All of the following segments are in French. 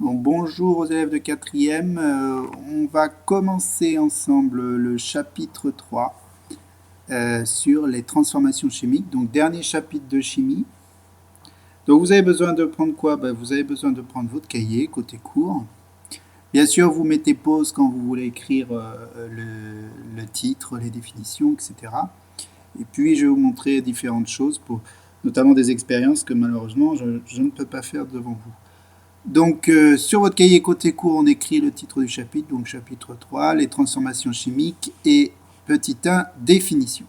Bon, bonjour aux élèves de 4e. On va commencer ensemble le chapitre 3 sur les transformations chimiques. Donc, dernier chapitre de chimie. Donc, vous avez besoin de prendre quoi? Vous avez besoin de prendre votre cahier côté cours. Bien sûr, vous mettez pause quand vous voulez écrire le titre, les définitions, etc. Et puis, je vais vous montrer différentes choses, notamment des expériences que malheureusement, je ne peux pas faire devant vous. Donc, sur votre cahier côté cours, on écrit le titre du chapitre, donc chapitre 3, les transformations chimiques, et petit 1, définition.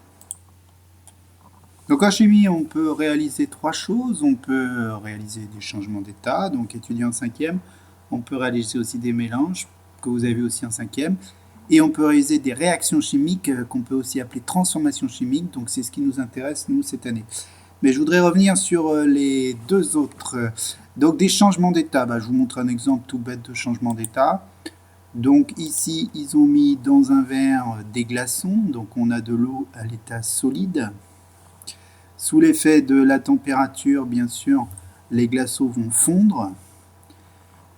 Donc, en chimie, on peut réaliser trois choses. On peut réaliser des changements d'état, donc étudier en 5e. On peut réaliser aussi des mélanges, que vous avez aussi en 5e. Et on peut réaliser des réactions chimiques, qu'on peut aussi appeler transformations chimiques. Donc, c'est ce qui nous intéresse, nous, cette année. Mais je voudrais revenir sur les deux autres. Donc des changements d'état. Je vous montre un exemple tout bête de changement d'état. Donc ici, ils ont mis dans un verre des glaçons. Donc on a de l'eau à l'état solide. Sous l'effet de la température, bien sûr, les glaçons vont fondre.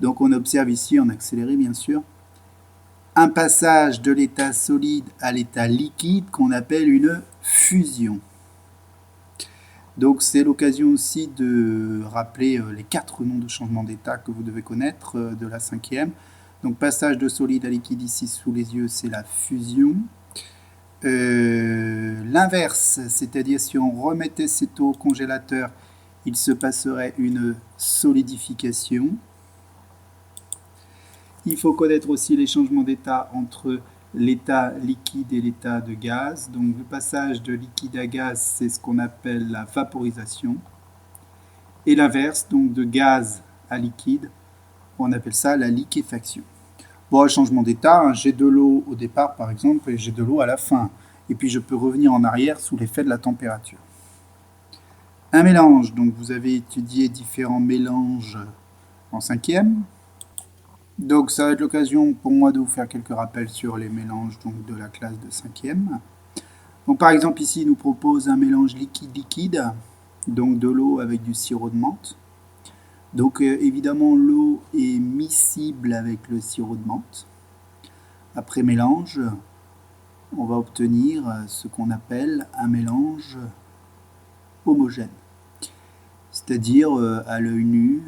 Donc on observe ici, en accéléré bien sûr, un passage de l'état solide à l'état liquide qu'on appelle une fusion. Donc c'est l'occasion aussi de rappeler les 4 noms de changement d'état que vous devez connaître de la 5e. Donc passage de solide à liquide ici sous les yeux, c'est la fusion. L'inverse, c'est-à-dire si on remettait cette eau au congélateur, il se passerait une solidification. Il faut connaître aussi les changements d'état entre l'état liquide et l'état de gaz. Donc le passage de liquide à gaz, c'est ce qu'on appelle la vaporisation. Et l'inverse, donc de gaz à liquide, on appelle ça la liquéfaction. Bon, changement d'état, j'ai de l'eau au départ par exemple et j'ai de l'eau à la fin. Et puis je peux revenir en arrière sous l'effet de la température. Un mélange, donc vous avez étudié différents mélanges en 5e. Donc ça va être l'occasion pour moi de vous faire quelques rappels sur les mélanges donc, de la classe de 5e. Donc par exemple ici il nous propose un mélange liquide-liquide, donc de l'eau avec du sirop de menthe. Donc évidemment l'eau est miscible avec le sirop de menthe. Après mélange, on va obtenir ce qu'on appelle un mélange homogène. C'est-à-dire, à l'œil nu,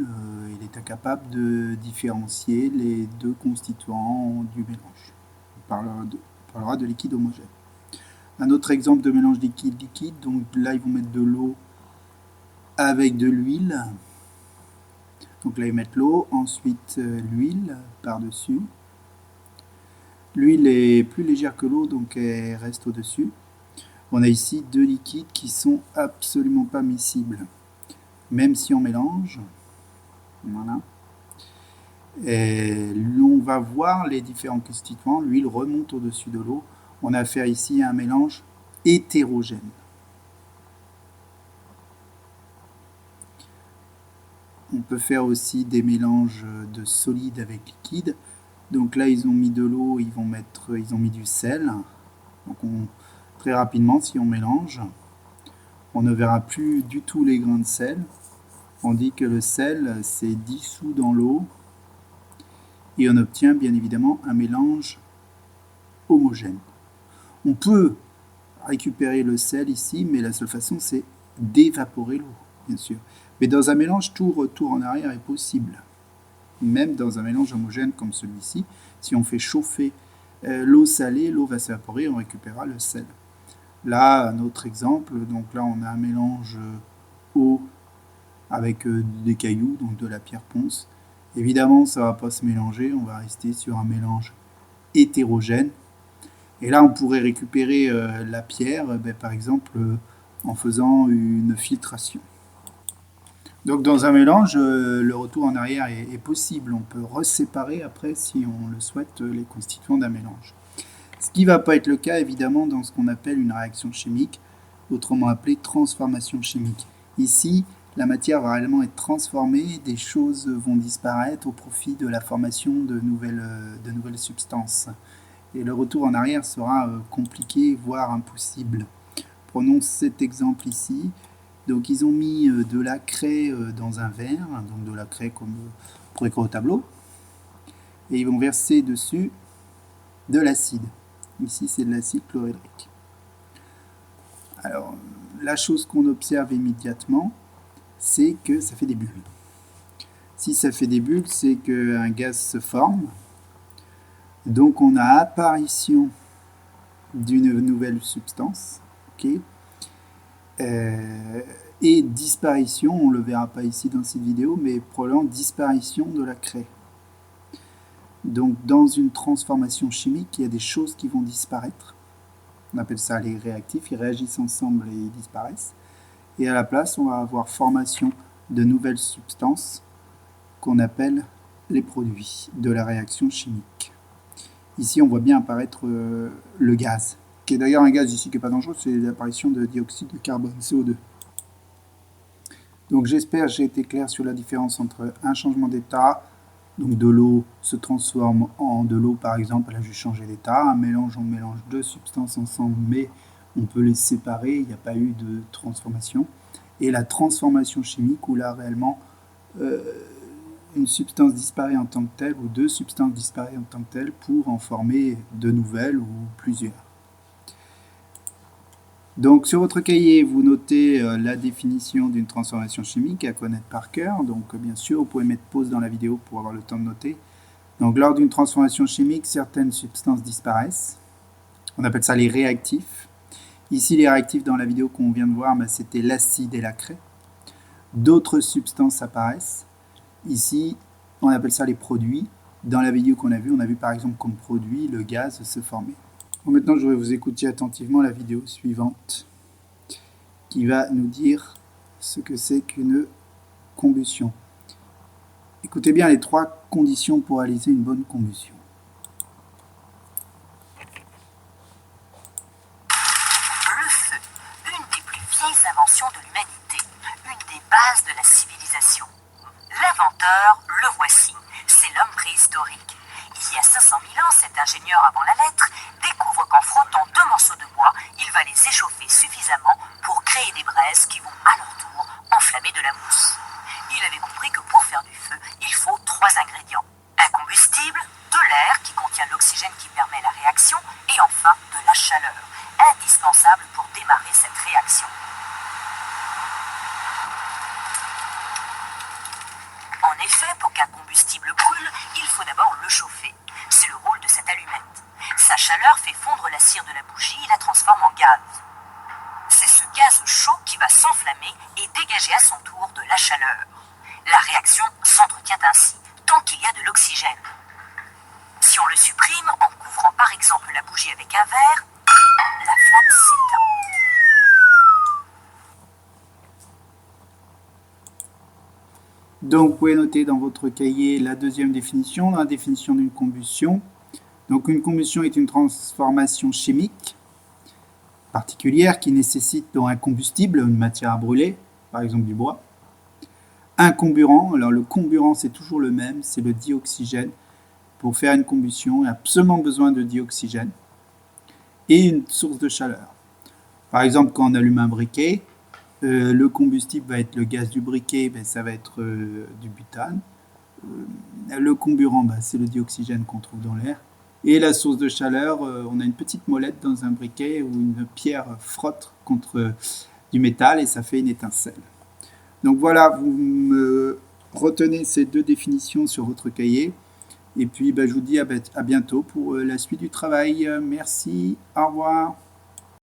il est incapable de différencier les deux constituants du mélange. On parlera de liquide homogène. Un autre exemple de mélange liquide-liquide, donc là ils vont mettre de l'eau avec de l'huile. Donc là ils mettent l'eau, ensuite l'huile par-dessus. L'huile est plus légère que l'eau, donc elle reste au-dessus. On a ici deux liquides qui sont absolument pas miscibles. Même si on mélange, voilà, et on va voir les différents constituants. L'huile remonte au-dessus de l'eau. On a affaire ici à un mélange hétérogène. On peut faire aussi des mélanges de solide avec liquide. Donc là, ils ont mis de l'eau, ils ont mis du sel. Donc très rapidement, si on mélange, on ne verra plus du tout les grains de sel. On dit que le sel s'est dissous dans l'eau et on obtient bien évidemment un mélange homogène. On peut récupérer le sel ici, mais la seule façon c'est d'évaporer l'eau, bien sûr. Mais dans un mélange, tout retour en arrière est possible. Même dans un mélange homogène comme celui-ci, si on fait chauffer l'eau salée, l'eau va s'évaporer et on récupérera le sel. Là, un autre exemple, donc là on a un mélange eau avec des cailloux, donc de la pierre ponce. Évidemment, ça ne va pas se mélanger, on va rester sur un mélange hétérogène. Et là, on pourrait récupérer la pierre, par exemple, en faisant une filtration. Donc dans un mélange, le retour en arrière est possible. On peut reséparer après, si on le souhaite, les constituants d'un mélange. Ce qui ne va pas être le cas, évidemment, dans ce qu'on appelle une réaction chimique, autrement appelée transformation chimique. Ici, la matière va réellement être transformée, des choses vont disparaître au profit de la formation de nouvelles substances. Et le retour en arrière sera compliqué, voire impossible. Prenons cet exemple ici. Donc ils ont mis de la craie dans un verre, donc de la craie comme pour écrire au tableau. Et ils vont verser dessus de l'acide. Ici, c'est de l'acide chlorhydrique. Alors, la chose qu'on observe immédiatement, c'est que ça fait des bulles. Si ça fait des bulles, c'est qu'un gaz se forme. Donc, on a apparition d'une nouvelle substance. Okay. Et disparition, on ne le verra pas ici dans cette vidéo, mais probablement disparition de la craie. Donc, dans une transformation chimique, il y a des choses qui vont disparaître. On appelle ça les réactifs, ils réagissent ensemble et ils disparaissent. Et à la place, on va avoir formation de nouvelles substances qu'on appelle les produits de la réaction chimique. Ici, on voit bien apparaître le gaz, qui est d'ailleurs un gaz ici qui n'est pas dangereux, c'est l'apparition de dioxyde de carbone, CO2. Donc j'espère que j'ai été clair sur la différence entre un changement d'état, donc de l'eau se transforme en de l'eau par exemple, elle a juste changé d'état, un mélange, on mélange deux substances ensemble, mais on peut les séparer, il n'y a pas eu de transformation. Et la transformation chimique où là réellement une substance disparaît en tant que telle ou deux substances disparaissent en tant que telle pour en former de nouvelles ou plusieurs. Donc sur votre cahier, vous notez la définition d'une transformation chimique à connaître par cœur. Donc bien sûr, vous pouvez mettre pause dans la vidéo pour avoir le temps de noter. Donc lors d'une transformation chimique, certaines substances disparaissent. On appelle ça les réactifs. Ici, les réactifs dans la vidéo qu'on vient de voir, c'était l'acide et la craie. D'autres substances apparaissent. Ici, on appelle ça les produits. Dans la vidéo qu'on a vue, on a vu par exemple comme produit le gaz se former. Bon, maintenant, je vais vous écouter attentivement la vidéo suivante qui va nous dire ce que c'est qu'une combustion. Écoutez bien les trois conditions pour réaliser une bonne combustion. Le feu, une des plus vieilles inventions de l'humanité, une des bases de la civilisation. L'inventeur, le voici, c'est l'homme préhistorique. Il y a 500 000 ans, cet ingénieur avant la lettre découvre qu'en frottant deux morceaux de bois, il va les échauffer suffisamment pour créer des braises qui vont à leur tour enflammer de la mousse. Il avait compris que pour faire du feu, il faut trois ingrédients. Un combustible, de l'air qui contient l'oxygène qui permet la réaction et enfin de la chaleur, indispensable pour démarrer cette réaction. En effet, pour qu'un combustible brûle, il faut d'abord le chauffer. C'est le rôle de cette allumette. Sa chaleur fait fondre la cire de la bougie et la transforme en gaz. C'est ce gaz chaud qui va s'enflammer et dégager à son tour de la chaleur. La réaction s'entretient ainsi, tant qu'il y a de l'oxygène. Si on le supprime en couvrant par exemple la bougie avec un verre, la flamme s'éteint. Donc vous pouvez noter dans votre cahier la deuxième définition, la définition d'une combustion. Donc une combustion est une transformation chimique particulière qui nécessite donc un combustible, une matière à brûler, par exemple du bois. Un comburant, alors le comburant c'est toujours le même, c'est le dioxygène. Pour faire une combustion, il y a absolument besoin de dioxygène. Et une source de chaleur. Par exemple, quand on allume un briquet, le combustible va être le gaz du briquet, ça va être du butane. Le comburant, c'est le dioxygène qu'on trouve dans l'air. Et la source de chaleur, on a une petite molette dans un briquet où une pierre frotte contre du métal et ça fait une étincelle. Donc voilà, vous me retenez ces deux définitions sur votre cahier. Et puis je vous dis à bientôt pour la suite du travail. Merci, au revoir.